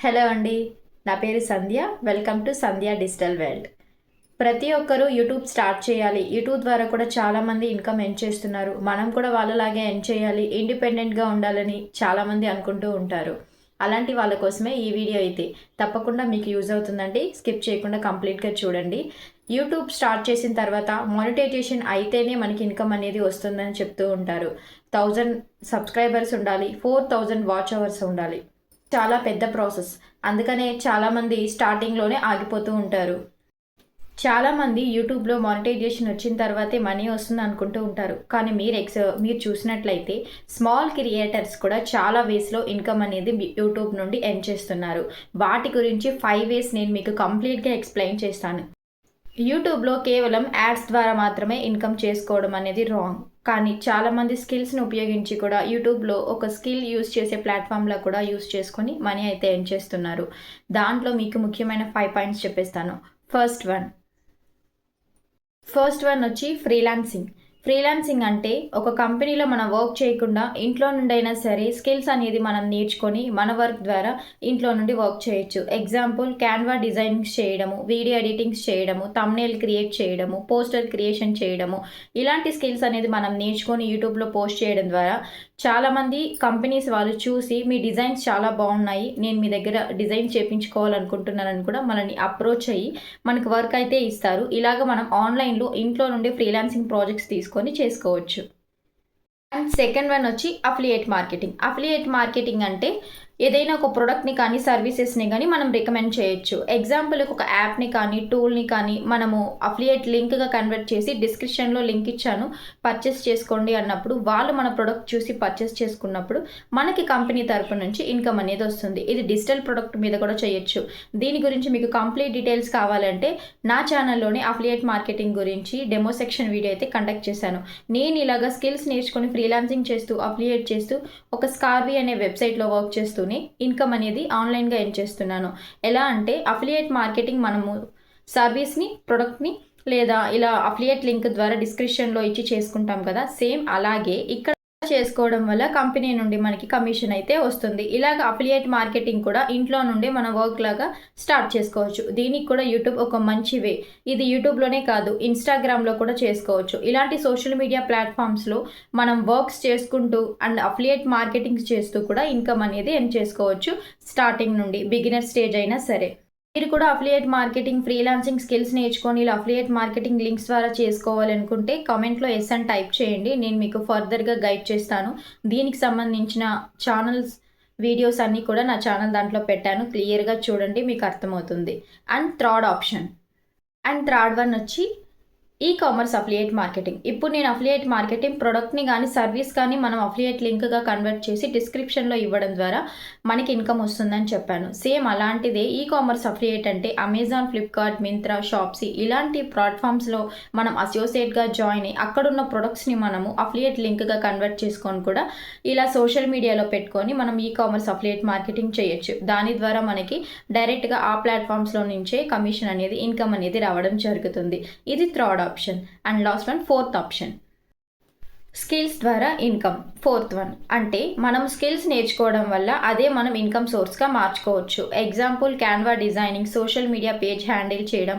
Hello అండి. నా పేరు Sandhya. Welcome to Sandhya digital world. ప్రతి ఒక్కరూ యూట్యూబ్ స్టార్ట్ చేయాలి. యూట్యూబ్ ద్వారా కూడా చాలామంది ఇన్కమ్ ఎర్న్ చేస్తున్నారు. మనం కూడా వాళ్ళలాగే ఎర్న్ చేయాలి, ఇండిపెండెంట్గా ఉండాలని చాలామంది అనుకుంటూ ఉంటారు. అలాంటి వాళ్ళ కోసమే ఈ వీడియో అయితే తప్పకుండా మీకు యూజ్ అవుతుందండి. స్కిప్ చేయకుండా కంప్లీట్గా చూడండి. యూట్యూబ్ స్టార్ట్ చేసిన తర్వాత మానిటైజేషన్ అయితేనే మనకి ఇన్కమ్ అనేది వస్తుందని చెప్తూ ఉంటారు. 1000 సబ్స్క్రైబర్స్ ఉండాలి, 4000 వాచ్ అవర్స్ ఉండాలి. చాలా పెద్ద ప్రాసెస్. అందుకనే చాలామంది స్టార్టింగ్లోనే ఆగిపోతూ ఉంటారు. చాలామంది యూట్యూబ్లో మానిటైజేషన్ వచ్చిన తర్వాతే మనీ వస్తుంది అనుకుంటూ ఉంటారు. కానీ మీరు చూసినట్లయితే స్మాల్ క్రియేటర్స్ కూడా చాలా వేస్లో ఇన్కమ్ అనేది యూట్యూబ్ నుండి ఎర్న్ చేస్తున్నారు. వాటి గురించి 5 వేస్ నేను మీకు కంప్లీట్గా ఎక్స్ప్లెయిన్ చేస్తాను. యూట్యూబ్లో కేవలం యాడ్స్ ద్వారా మాత్రమే ఇన్కమ్ చేసుకోవడం అనేది రాంగ్. కానీ చాలామంది స్కిల్స్ని ఉపయోగించి కూడా యూట్యూబ్లో ఒక స్కిల్ యూస్ చేసే ప్లాట్ఫామ్లో కూడా యూస్ చేసుకొని మనీ అయితే ఎర్న్ చేస్తున్నారు. దాంట్లో మీకు ముఖ్యమైన 5 పాయింట్స్ చెప్పేస్తాను. ఫస్ట్ వన్ వచ్చి ఫ్రీలాన్సింగ్. ఫ్రీలాన్సింగ్ అంటే ఒక కంపెనీలో మనం వర్క్ చేయకుండా ఇంట్లో నుండి అయినా సరే స్కిల్స్ అనేది మనం నేర్చుకొని మన వర్క్ ద్వారా ఇంట్లో నుండి వర్క్ చేయొచ్చు. ఎగ్జాంపుల్, క్యాన్వా డిజైనింగ్స్ చేయడము, వీడియో ఎడిటింగ్స్ చేయడము, థంబ్నెయిల్ క్రియేట్ చేయడము, పోస్టర్ క్రియేషన్ చేయడము, ఇలాంటి స్కిల్స్ అనేది మనం నేర్చుకొని యూట్యూబ్లో పోస్ట్ చేయడం ద్వారా చాలామంది కంపెనీస్ వాళ్ళు చూసి మీ డిజైన్స్ చాలా బాగున్నాయి, నేను మీ దగ్గర డిజైన్ చేయించుకోవాలనుకుంటున్నానని కూడా మనల్ని అప్రోచ్ అయ్యి మనకు వర్క్ అయితే ఇస్తారు. ఇలాగ మనం ఆన్లైన్లో ఇంట్లో నుండి ఫ్రీలాన్సింగ్ ప్రాజెక్ట్స్ తీసుకొని చేసుకోవచ్చు. అండ్ సెకండ్ వన్ వచ్చి అఫిలియేట్ మార్కెటింగ్. అఫిలియేట్ మార్కెటింగ్ అంటే ఏదైనా ఒక ప్రోడక్ట్ని కానీ సర్వీసెస్ని కానీ మనం రికమెండ్ చేయొచ్చు. ఎగ్జాంపుల్, ఒక యాప్ని కానీ టూల్ని కానీ మనము అఫిలియేట్ లింక్గా కన్వర్ట్ చేసి డిస్క్రిప్షన్లో లింక్ ఇచ్చాను, పర్చేస్ చేసుకోండి అన్నప్పుడు వాళ్ళు మన ప్రోడక్ట్ చూసి పర్చేస్ చేసుకున్నప్పుడు మనకి కంపెనీ తరపు నుంచి ఇన్కమ్ అనేది వస్తుంది. ఇది డిజిటల్ ప్రోడక్ట్ మీద కూడా చేయొచ్చు. దీని గురించి మీకు కంప్లీట్ డీటెయిల్స్ కావాలంటే నా ఛానల్లోనే అఫిలియేట్ మార్కెటింగ్ గురించి డెమో సెక్షన్ వీడియో అయితే కండక్ట్ చేశాను. నేను ఇలాగా స్కిల్స్ నేర్చుకొని ఫ్రీలాన్సింగ్ చేస్తూ అఫిలియేట్ చేస్తూ ఒక స్కార్వీ అనే వెబ్సైట్లో వర్క్ చేస్తూ ఇన్కమ్ అనేది ఆన్లైన్గా ఎర్న్ చేస్తున్నాను. ఎలా అంటే అఫిలియేట్ మార్కెటింగ్ మనము సర్వీస్ని, ప్రొడక్ట్ని లేదా ఇలా అఫిలియేట్ లింక్ ద్వారా డిస్క్రిప్షన్లో ఇచ్చి చేసుకుంటాం కదా, సేమ్ అలాగే ఇక్కడ చేసుకోవడం వల్ల కంపెనీ నుండి మనకి కమిషన్ అయితే వస్తుంది. ఇలాగ అఫిలియేట్ మార్కెటింగ్ కూడా ఇంట్లో నుండి మన వర్క్ లాగా స్టార్ట్ చేసుకోవచ్చు. దీనికి కూడా యూట్యూబ్ ఒక మంచి వే. ఇది యూట్యూబ్లోనే కాదు, ఇన్స్టాగ్రామ్లో కూడా చేసుకోవచ్చు. ఇలాంటి సోషల్ మీడియా ప్లాట్ఫామ్స్లో మనం వర్క్స్ చేసుకుంటూ అండ్ అఫిలియేట్ మార్కెటింగ్ చేస్తూ కూడా ఇన్కమ్ అనేది ఎర్న్ చేసుకోవచ్చు. స్టార్టింగ్ నుండి బిగినర్ స్టేజ్ అయినా సరే మీరు కూడా అఫిలియేట్ మార్కెటింగ్, ఫ్రీలాన్సింగ్ స్కిల్స్ నేర్చుకొని ఇలా అఫిలియేట్ మార్కెటింగ్ లింక్స్ ద్వారా చేసుకోవాలనుకుంటే కామెంట్లో ఎస్ అని టైప్ చేయండి. నేను మీకు ఫర్దర్గా గైడ్ చేస్తాను. దీనికి సంబంధించిన ఛానల్స్ వీడియోస్ అన్నీ కూడా నా ఛానల్ దాంట్లో పెట్టాను, క్లియర్గా చూడండి, మీకు అర్థమవుతుంది. అండ్ థర్డ్ వన్ వచ్చి ఈ కామర్స్ అఫిలియేట్ మార్కెటింగ్. ఇప్పుడు నేను అఫిలియేట్ మార్కెటింగ్ ప్రొడక్ట్ని కానీ సర్వీస్ కానీ మనం అఫిలియేట్ లింక్గా కన్వర్ట్ చేసి డిస్క్రిప్షన్లో ఇవ్వడం ద్వారా మనకి ఇన్కమ్ వస్తుందని చెప్పాను. సేమ్ అలాంటిదే ఈ కామర్స్ అఫిలియేట్ అంటే అమెజాన్, ఫ్లిప్కార్ట్, మింత్రా, షాప్సీ ఇలాంటి ప్లాట్ఫామ్స్లో మనం అసోసియేట్గా జాయిన్ అయ్యి అక్కడున్న ప్రొడక్ట్స్ని మనము అఫిలియేట్ లింక్గా కన్వర్ట్ చేసుకొని కూడా ఇలా సోషల్ మీడియాలో పెట్టుకొని మనం ఈ కామర్స్ అఫిలియేట్ మార్కెటింగ్ చేయొచ్చు. దాని ద్వారా మనకి డైరెక్ట్గా ఆ ప్లాట్ఫామ్స్లో నుంచే కమిషన్ అనేది, ఇన్కమ్ అనేది రావడం జరుగుతుంది. ఇది third option. And last one, fourth option, skills ద్వారా ఇన్కమ్. ఫోర్త్ వన్ అంటే మనం స్కిల్స్ నేర్చుకోవడం వల్ల అదే మనం ఇన్కమ్ సోర్స్గా మార్చుకోవచ్చు. Example, Canva designing, social media page handle చేయడం,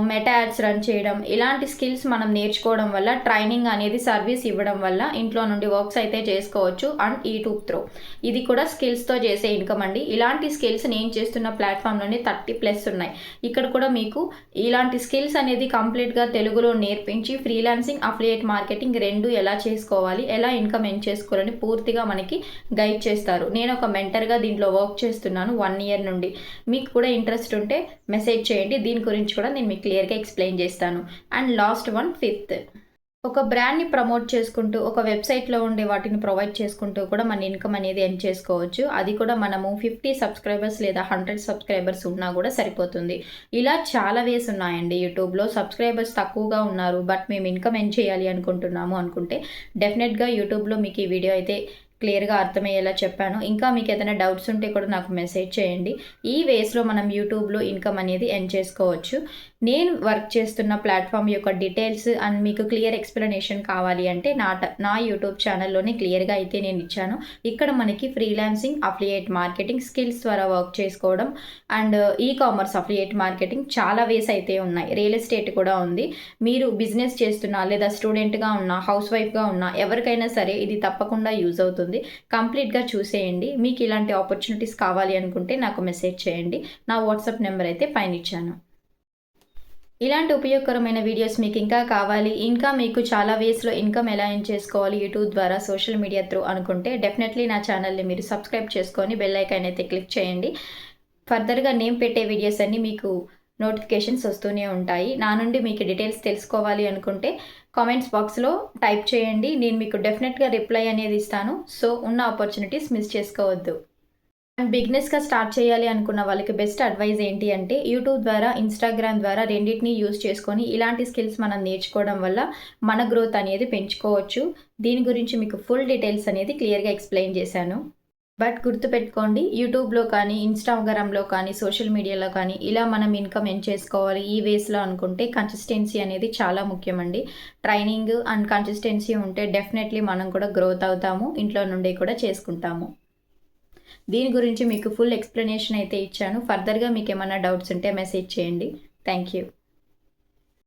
మెటా యాడ్స్ రన్ చేయడం, ఇలాంటి స్కిల్స్ మనం నేర్చుకోవడం వల్ల, ట్రైనింగ్ అనేది సర్వీస్ ఇవ్వడం వల్ల ఇంట్లో నుండి వర్క్స్ అయితే చేసుకోవచ్చు. అండ్ యూట్యూబ్ త్రూ ఇది కూడా స్కిల్స్తో చేసే ఇన్కమ్ అండి. ఇలాంటి స్కిల్స్ నేను చేస్తున్న ప్లాట్ఫామ్లోనే 30+ ఉన్నాయి. ఇక్కడ కూడా మీకు ఇలాంటి స్కిల్స్ అనేది కంప్లీట్గా తెలుగులో నేర్పించి ఫ్రీలాన్సింగ్, అఫిలియేట్ మార్కెటింగ్ రెండు ఎలా చేసుకోవాలి, ఎలా ఇన్కమ్ ఎర్న్ చేసుకోవాలని పూర్తిగా మనకి గైడ్ చేస్తారు. నేను ఒక మెంటర్గా దీంట్లో వర్క్ చేస్తున్నాను 1 ఇయర్ నుండి. మీకు కూడా ఇంట్రెస్ట్ ఉంటే మెసేజ్ చేయండి, దీని గురించి కూడా నేను మీకు క్లియర్గా ఎక్స్ప్లెయిన్ చేస్తాను. అండ్ లాస్ట్ వన్, ఫిఫ్త్, ఒక బ్రాండ్ని ప్రమోట్ చేసుకుంటూ ఒక వెబ్సైట్లో ఉండే వాటిని ప్రొవైడ్ చేసుకుంటూ కూడా మన ఇన్కమ్ అనేది ఎర్న్ చేసుకోవచ్చు. అది కూడా మనము 50 సబ్స్క్రైబర్స్ లేదా 100 సబ్స్క్రైబర్స్ ఉన్నా కూడా సరిపోతుంది. ఇలా చాలా వేస్ ఉన్నాయండి యూట్యూబ్లో. సబ్స్క్రైబర్స్ తక్కువగా ఉన్నారు బట్ మేము ఇన్కమ్ ఎర్న్ చేయాలి అనుకుంటున్నాము అనుకుంటే డెఫినెట్గా యూట్యూబ్లో మీకు ఈ వీడియో అయితే క్లియర్గా అర్థమయ్యేలా చెప్పాను. ఇంకా మీకు ఏదైనా డౌట్స్ ఉంటే కూడా నాకు మెసేజ్ చేయండి. ఈ వేస్లో మనం యూట్యూబ్లో ఇన్కమ్ అనేది ఎర్న్ చేసుకోవచ్చు. నేను వర్క్ చేస్తున్న ప్లాట్ఫామ్ యొక్క డీటెయిల్స్ అండ్ మీకు క్లియర్ ఎక్స్ప్లెనేషన్ కావాలి అంటే నా యూట్యూబ్ ఛానల్లోనే క్లియర్గా అయితే నేను ఇచ్చాను. ఇక్కడ మనకి ఫ్రీలాన్సింగ్, అఫిలియేట్ మార్కెటింగ్, స్కిల్స్ ద్వారా వర్క్ చేసుకోవడం and e commerce affiliate marketing చాలా వేస్ అయితే ఉన్నాయి. రియల్ ఎస్టేట్ కూడా ఉంది. మీరు బిజినెస్ చేస్తున్నా లేదా స్టూడెంట్గా ఉన్నా, హౌస్ వైఫ్గా ఉన్నా ఎవరికైనా సరే ఇది తప్పకుండా యూజ్ అవుతుంది. కంప్లీట్గా చూసేయండి. మీకు ఇలాంటి ఆపర్చునిటీస్ కావాలి అనుకుంటే నాకు మెసేజ్ చేయండి. నా వాట్సాప్ నెంబర్ అయితే పైన ఇచ్చాను. ఇలాంటి ఉపయోగకరమైన వీడియోస్ మీకు ఇంకా కావాలి, ఇంకా మీకు చాలా వేస్లో ఇన్కమ్ ఎలా ఎర్న్ చేసుకోవాలి యూట్యూబ్ ద్వారా, సోషల్ మీడియా త్రూ అనుకుంటే డెఫినెట్లీ నా ఛానల్ని మీరు సబ్స్క్రైబ్ చేసుకొని బెల్ ఐకాన్ అయితే క్లిక్ చేయండి. ఫర్దర్గా నేను పెట్టే వీడియోస్ అన్నీ మీకు నోటిఫికేషన్స్ వస్తూనే ఉంటాయి. నా నుండి మీకు డీటెయిల్స్ తెలుసుకోవాలి అనుకుంటే కామెంట్స్ బాక్స్లో టైప్ చేయండి. నేను మీకు డెఫినెట్గా రిప్లై అనేది ఇస్తాను. సో ఉన్న ఆపర్చునిటీస్ మిస్ చేసుకోవద్దు. అండ్ బిజినెస్గా స్టార్ట్ చేయాలి అనుకున్న వాళ్ళకి బెస్ట్ అడ్వైజ్ ఏంటి అంటే యూట్యూబ్ ద్వారా, ఇన్స్టాగ్రామ్ ద్వారా రెండింటిని యూజ్ చేసుకొని ఇలాంటి స్కిల్స్ మనం నేర్చుకోవడం వల్ల మన గ్రోత్ అనేది పెంచుకోవచ్చు. దీని గురించి మీకు ఫుల్ డీటెయిల్స్ అనేది క్లియర్గా ఎక్స్ప్లెయిన్ చేశాను. బట్ గుర్తుపెట్టుకోండి, యూట్యూబ్లో కానీ, ఇన్స్టాగ్రామ్లో కానీ, సోషల్ మీడియాలో కానీ ఇలా మనం ఇన్కమ్ ఎర్న్ చేసుకోవాలి ఈ వేస్లో అనుకుంటే కన్సిస్టెన్సీ అనేది చాలా ముఖ్యమండి. ట్రైనింగ్ అండ్ కన్సిస్టెన్సీ ఉంటే డెఫినెట్లీ మనం కూడా గ్రోత్ అవుతాము, ఇంట్లో నుండి కూడా చేసుకుంటాము. దీని గురించి మీకు ఫుల్ ఎక్స్ప్లెనేషన్ అయితే ఇచ్చాను. ఫర్దర్గా మీకు ఏమైనా డౌట్స్ ఉంటే మెసేజ్ చేయండి. Thank you.